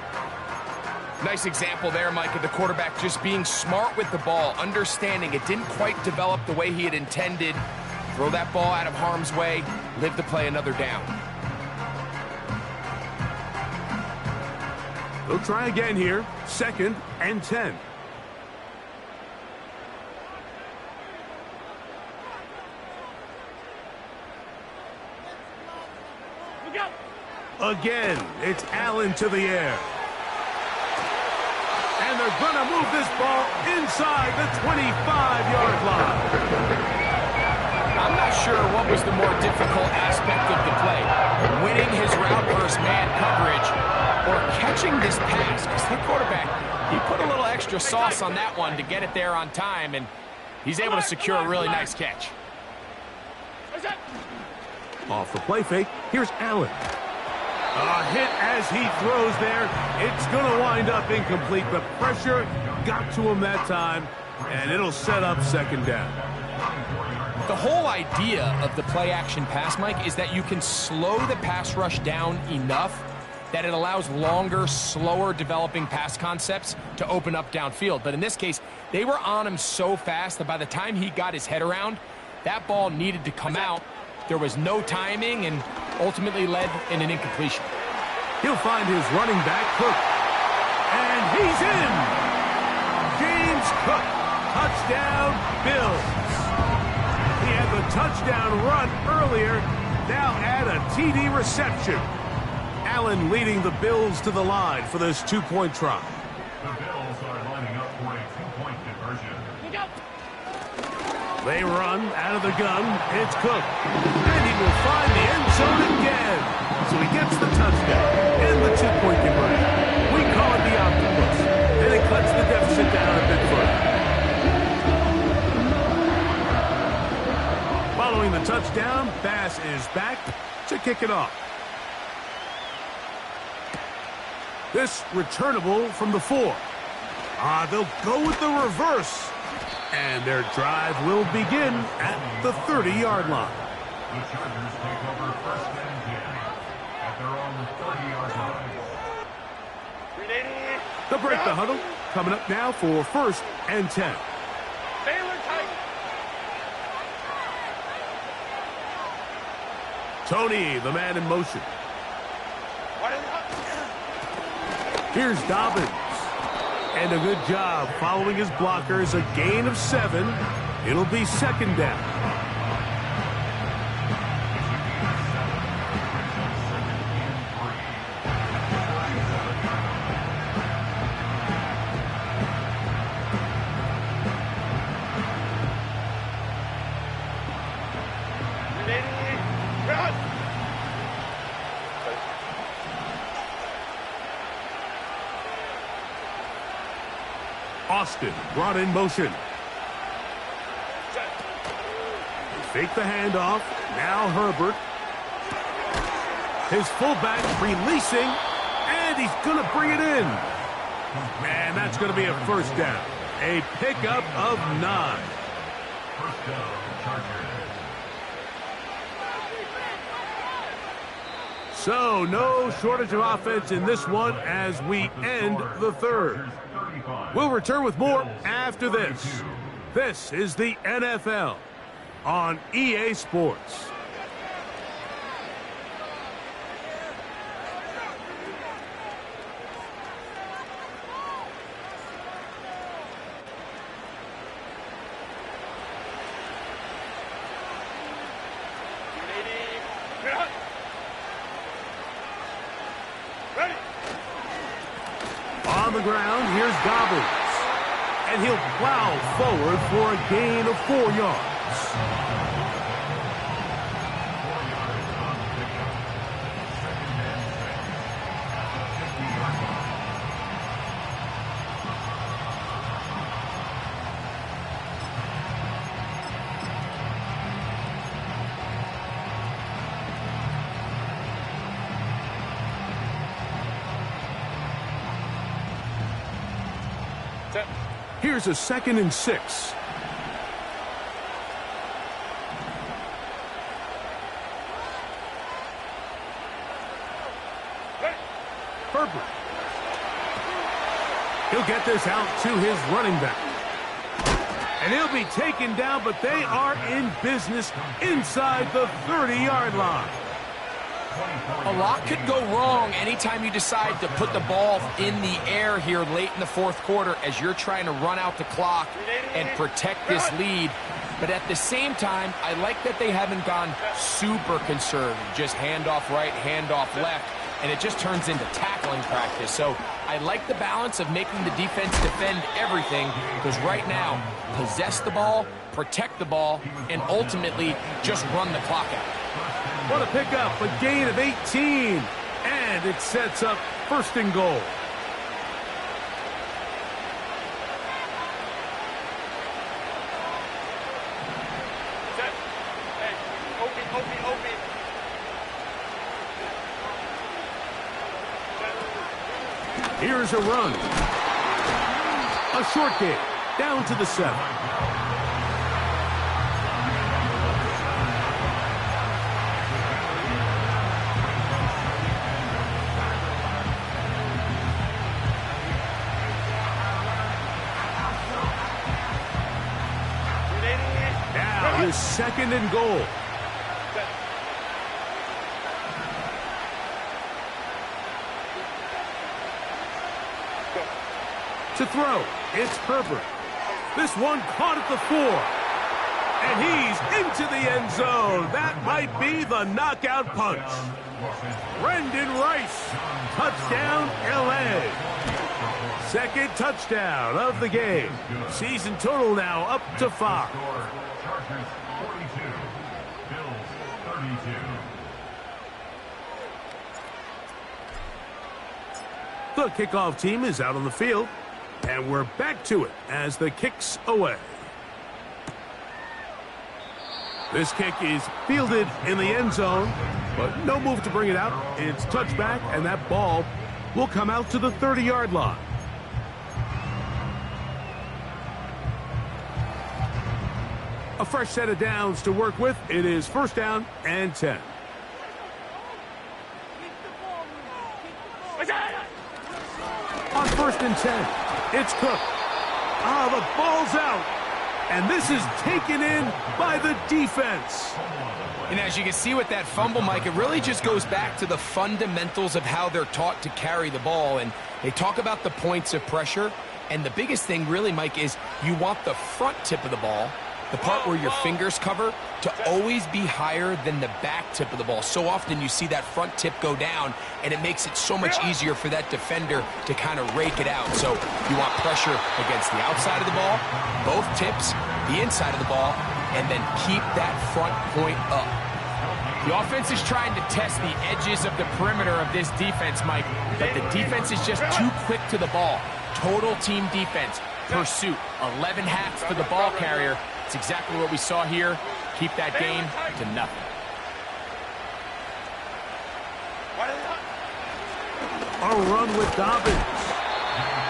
Nice example there, Mike, of the quarterback just being smart with the ball, understanding it didn't quite develop the way he had intended. Throw that ball out of harm's way, live to play another down. They'll try again here, 2nd and 10. Again, it's Allen to the air. And they're going to move this ball inside the 25-yard line. I'm not sure what was the more difficult aspect of the play, winning his route versus man coverage or catching this pass, because the quarterback, he put a little extra sauce on that one to get it there on time, and he's able to secure a really nice catch. Off the play fake, here's Allen. A hit as he throws there. It's going to wind up incomplete, but pressure got to him that time, and it'll set up 2nd down. The whole idea of the play-action pass, Mike, is that you can slow the pass rush down enough that it allows longer, slower developing pass concepts to open up downfield. But in this case, they were on him so fast that by the time he got his head around, that ball needed to come out. There was no timing and ultimately led in an incompletion. He'll find his running back, Cook. And he's in! James Cook, touchdown, Bills. He had the touchdown run earlier, now add a TD reception. Allen leading the Bills to the line for this 2-point try. The Bills are lining up for a 2-point conversion. They run out of the gun. It's Cook. And he will find the end zone again. So he gets the touchdown and the 2-point conversion. We call it the octopus. And it cuts the deficit down a bit further. Following the touchdown, Bass is back to kick it off. This returnable from the 4. They'll go with the reverse. And their drive will begin at the 30-yard line. The Chargers take over 1st and 10 at their own 30-yard line. They'll break the huddle. Coming up now for 1st and 10. Tony, the man in motion. Here's Dobbins. And a good job following his blockers. A gain of 7. It'll be 2nd down. Austin brought in motion. Fake the handoff. Now Herbert. His fullback releasing, and he's going to bring it in. Man, that's going to be a first down. A pickup of 9. First down, Chargers. So, no shortage of offense in this one as we end the third. We'll return with more after this. This is the NFL on EA Sports. On the ground, here's Gobbles. And he'll plow forward for a gain of 4 yards. Here's a 2nd and 6. Herbert. He'll get this out to his running back. And he'll be taken down, but they are in business inside the 30-yard line. A lot could go wrong anytime you decide to put the ball in the air here late in the fourth quarter as you're trying to run out the clock and protect this lead. But at the same time, I like that they haven't gone super conservative, just handoff right, handoff left, and it just turns into tackling practice. So I like the balance of making the defense defend everything, because right now, possess the ball, protect the ball, and ultimately just run the clock out. What a pickup, a gain of 18. And it sets up 1st and goal. Set. Hey, Opie. Here's a run. A short game, down to the 7. Here's 2nd and goal. To throw, it's Herbert. This one caught at the 4. And he's into the end zone. That might be the knockout punch. Brendan Rice, touchdown LA. 2nd touchdown of the game. Season total now up to 5. Chargers 42, Bills 32. The kickoff team is out on the field, and we're back to it as the kick's away. This kick is fielded in the end zone, but no move to bring it out. It's touchback, and that ball will come out to the 30-yard line. A fresh set of downs to work with. It is 1st down and 10. On 1st and 10, it's Cook. The ball's out. And this is taken in by the defense. And as you can see with that fumble, Mike, it really just goes back to the fundamentals of how they're taught to carry the ball. And they talk about the points of pressure. And the biggest thing really, Mike, is you want the front tip of the ball, the part where your fingers cover, to always be higher than the back tip of the ball. So often you see that front tip go down, and it makes it so much easier for that defender to kind of rake it out. So you want pressure against the outside of the ball, both tips, the inside of the ball, and then keep that front point up. The offense is trying to test the edges of the perimeter of this defense, Mike, but the defense is just too quick to the ball. Total team defense. pursuit. 11 hats for the ball carrier. It's exactly what we saw here. Keep that game to nothing. A run with Dobbins.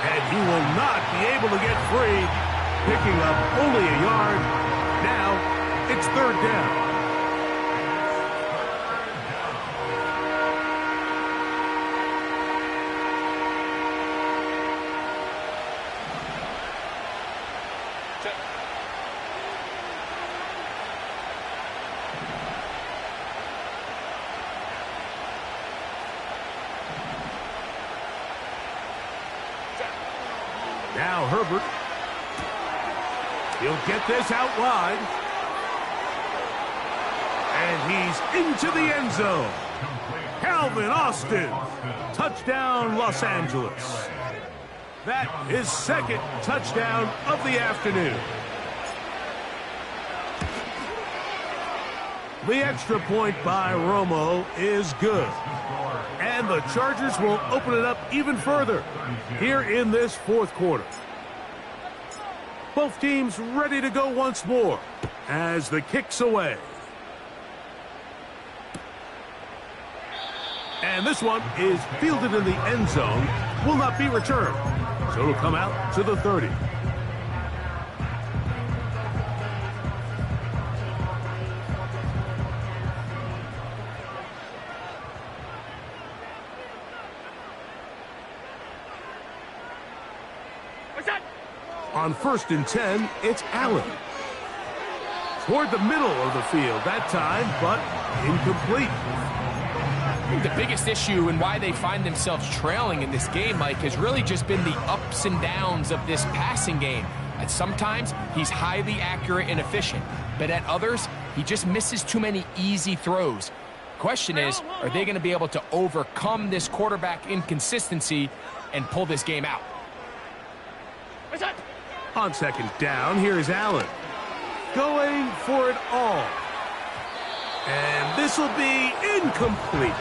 And he will not be able to get free. Picking up only a yard. Now it's third down. Now Herbert. He'll get this out wide. And he's into the end zone. Calvin Austin. Touchdown, Los Angeles. That is second touchdown of the afternoon. The extra point by Romo is good. And the Chargers will open it up even further here in this fourth quarter. Both teams ready to go once more as the kick's away. And this one is fielded in the end zone, will not be returned. So it'll come out to the 30. On 1st and 10, it's Allen. Toward the middle of the field that time, but incomplete. I think the biggest issue and why they find themselves trailing in this game, Mike, has really just been the ups and downs of this passing game. At sometimes, he's highly accurate and efficient, but at others, he just misses too many easy throws. Question is, are they going to be able to overcome this quarterback inconsistency and pull this game out? On second down, here's Allen. Going for it all. And this will be incomplete.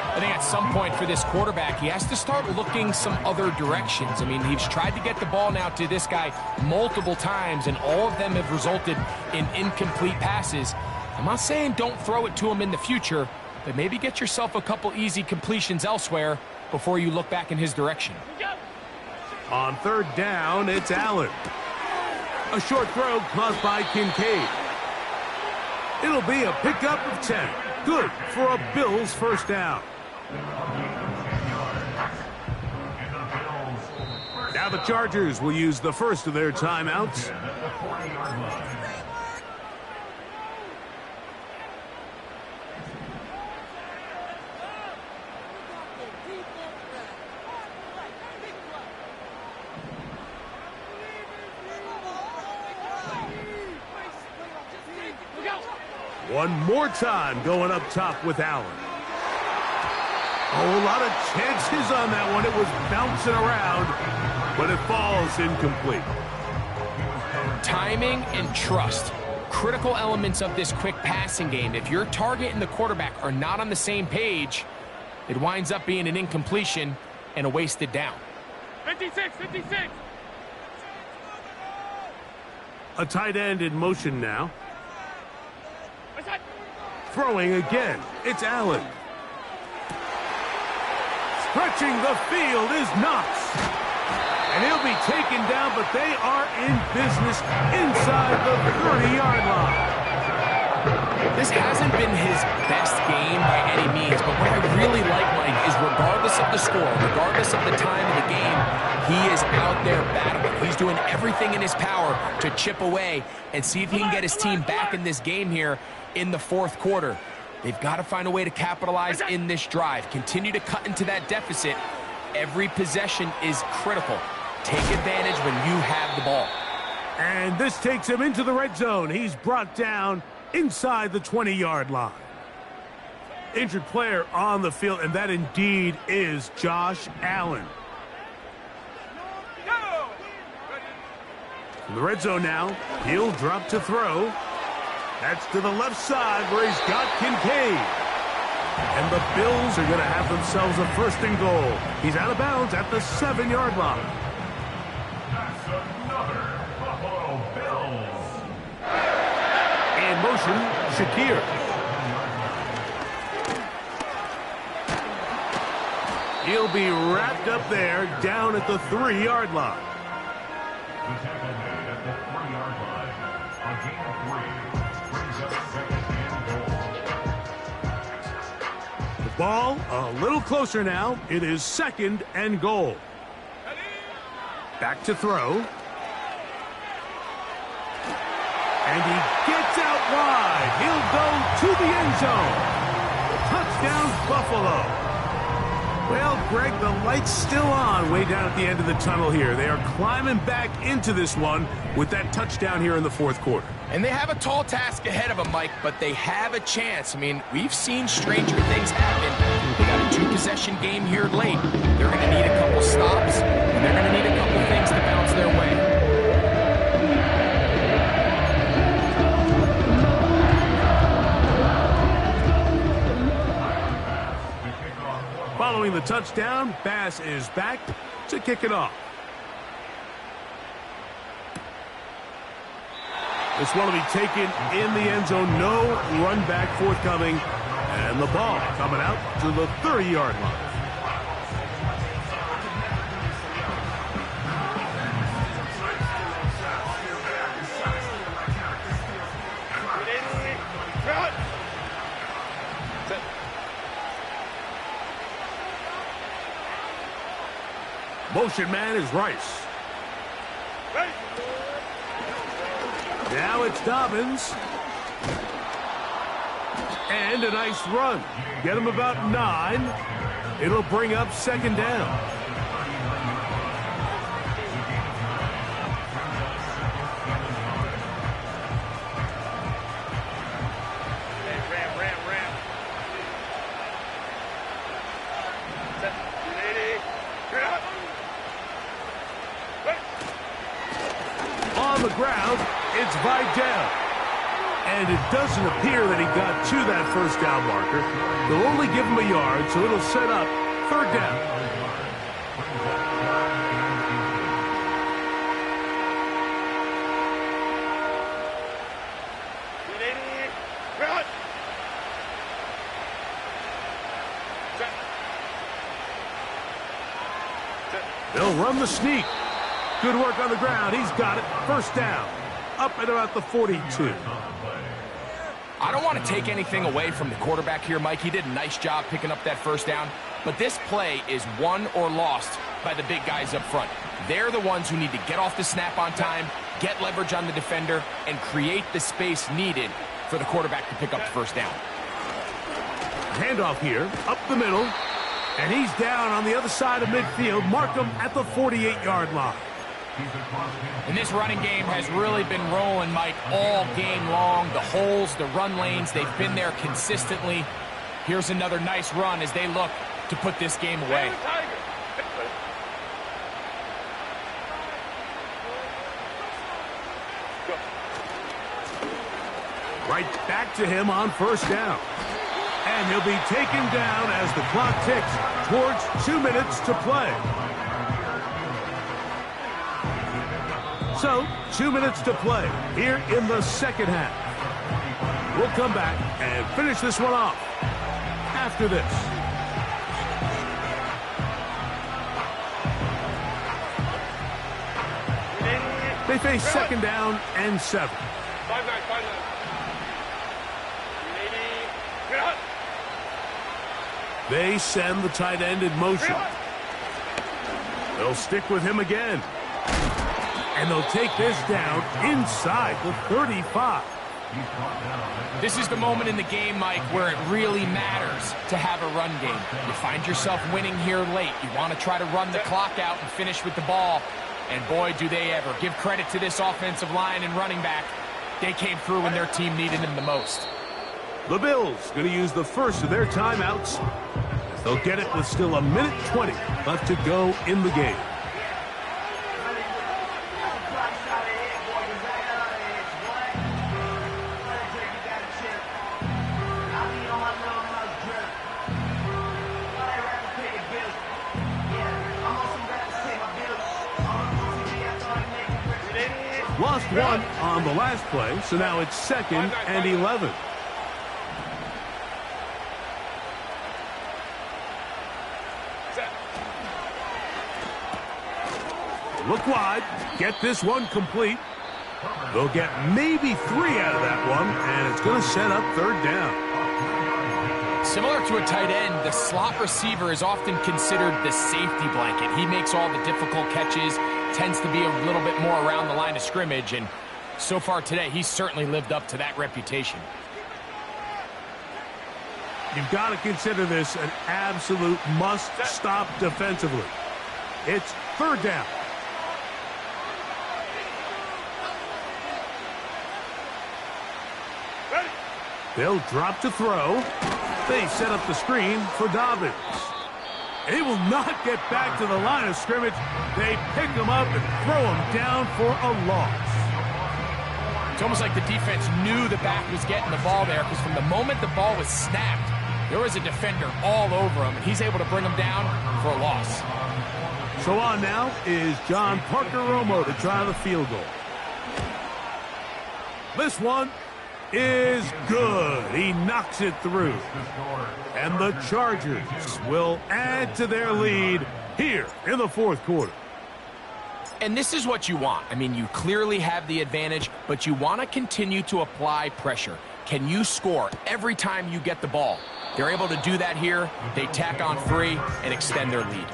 I think at some point for this quarterback, he has to start looking some other directions. I mean, he's tried to get the ball now to this guy multiple times, and all of them have resulted in incomplete passes. I'm not saying don't throw it to him in the future, but maybe get yourself a couple easy completions elsewhere before you look back in his direction. On third down, it's Allen. A short throw caused by Kincaid. It'll be a pickup of 10. Good for a Bills first down. Now the Chargers will use the first of their timeouts. One more time going up top with Allen. Oh, a lot of chances on that one. It was bouncing around, but it falls incomplete. Timing and trust, critical elements of this quick passing game. If your target and the quarterback are not on the same page, it winds up being an incompletion and a wasted down. 56, 56. A tight end in motion now. Throwing again, it's Allen. Stretching the field is Knox. And he'll be taken down, but they are in business inside the 30-yard line. This hasn't been his best game by any means, but what I really like, Mike, is regardless of the score, regardless of the time of the game, he is out there battling. He's doing everything in his power to chip away and see if he can get his team back in this game here in the fourth quarter. They've got to find a way to capitalize in this drive. Continue to cut into that deficit. Every possession is critical. Take advantage when you have the ball. And this takes him into the red zone. He's brought down inside the 20-yard line. Injured player on the field, and that indeed is Josh Allen. In the red zone now, he'll drop to throw. That's to the left side where he's got Kincaid. And the Bills are going to have themselves a first and goal. He's out of bounds at the 7-yard line. another Buffalo Bills. In motion, Shakir. He'll be wrapped up there down at the 3-yard line. The tackle made at the 3-yard line. A gain of 3 brings up second and goal. The ball a little closer now. It is 2nd and goal. Back to throw. And he gets out wide. He'll go to the end zone. Touchdown, Buffalo. Well, Greg, the light's still on way down at the end of the tunnel here. They are climbing back into this one with that touchdown here in the 4th quarter. And they have a tall task ahead of them, Mike, but they have a chance. I mean, we've seen stranger things happen. They got a 2-possession game here late. They're going to need a couple stops, and they're going to need a couple things to bounce their way. Following the touchdown, Bass is back to kick it off. This one will be taken in the end zone. No run back forthcoming. And the ball coming out to the 30-yard line. Motion man is Rice. Now it's Dobbins. And a nice run. Get him about 9. It'll bring up 2nd down. On the ground, it's Vidal. And it doesn't appear that he got to that 1st down marker. They'll only give him a yard, so it'll set up 3rd down. They'll run the sneak. Good work on the ground. He's got it. 1st down. Up at about the 42. I don't want to take anything away from the quarterback here, Mike. He did a nice job picking up that 1st down. But this play is won or lost by the big guys up front. They're the ones who need to get off the snap on time, get leverage on the defender, and create the space needed for the quarterback to pick up the 1st down. Handoff here, up the middle. And he's down on the other side of midfield. Mark him at the 48-yard line. And this running game has really been rolling, Mike, all game long. The holes, the run lanes, they've been there consistently. Here's another nice run as they look to put this game away. Right back to him on 1st down. And he'll be taken down as the clock ticks towards 2 minutes to play. So, 2 minutes to play here in the 2nd half. We'll come back and finish this one off after this. They face 2nd down and 7. 5-9. They send the tight end in motion. They'll stick with him again. And they'll take this down inside the 35. This is the moment in the game, Mike, where it really matters to have a run game. You find yourself winning here late. You want to try to run the clock out and finish with the ball. And boy, do they ever. Give credit to this offensive line and running back. They came through when their team needed them the most. The Bills going to use the first of their timeouts. They'll get it with still 1:20 left to go in the game. Lost one on the last play, so now it's 2nd and 11. Look wide. Get this one complete. They'll get maybe 3 out of that one, and it's going to set up 3rd down. Similar to a tight end, the slot receiver is often considered the safety blanket. He makes all the difficult catches, tends to be a little bit more around the line of scrimmage, and so far today, he's certainly lived up to that reputation. You've got to consider this an absolute must-stop defensively. It's 3rd down. They'll drop to throw. They set up the screen for Dobbins. He will not get back to the line of scrimmage. They pick him up and throw him down for a loss. It's almost like the defense knew the back was getting the ball there, because from the moment the ball was snapped, there was a defender all over him, and he's able to bring him down for a loss. So on now is John Parker-Romo to try the field goal. This one is good. He knocks it through. And the Chargers will add to their lead here in the 4th quarter. And this is what you want. I mean, you clearly have the advantage, but you want to continue to apply pressure. Can you score every time you get the ball? They're able to do that here. They tack on 3 and extend their lead.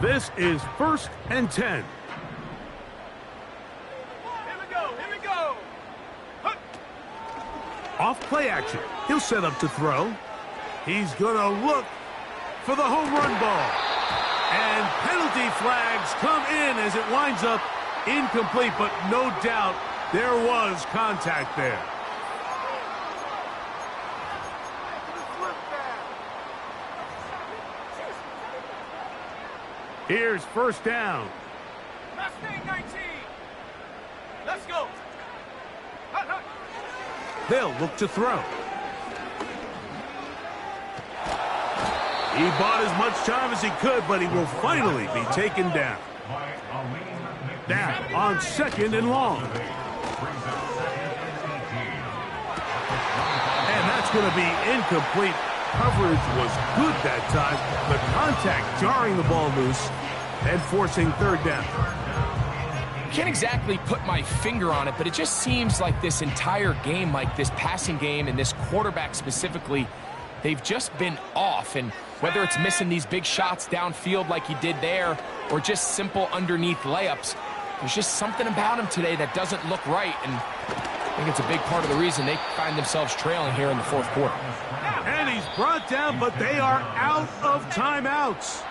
This is 1st and 10. Here we go. Here we go. Huh. Off play action. He'll set up to throw. He's going to look for the home run ball. And penalty flags come in as it winds up incomplete, but no doubt there was contact there. Here's 1st down. Mustang 19. Let's go. Hut, hut. They'll look to throw. He bought as much time as he could, but he will finally be taken down. Now on 2nd and long. And that's going to be incomplete. Coverage was good that time. The contact jarring the ball loose and forcing 3rd down. Can't exactly put my finger on it, but it just seems like this entire game, like this passing game and this quarterback specifically, they've just been off. And whether it's missing these big shots downfield like he did there or just simple underneath layups, there's just something about him today that doesn't look right. And I think it's a big part of the reason they find themselves trailing here in the 4th quarter. And he's brought down, but they are out of timeouts.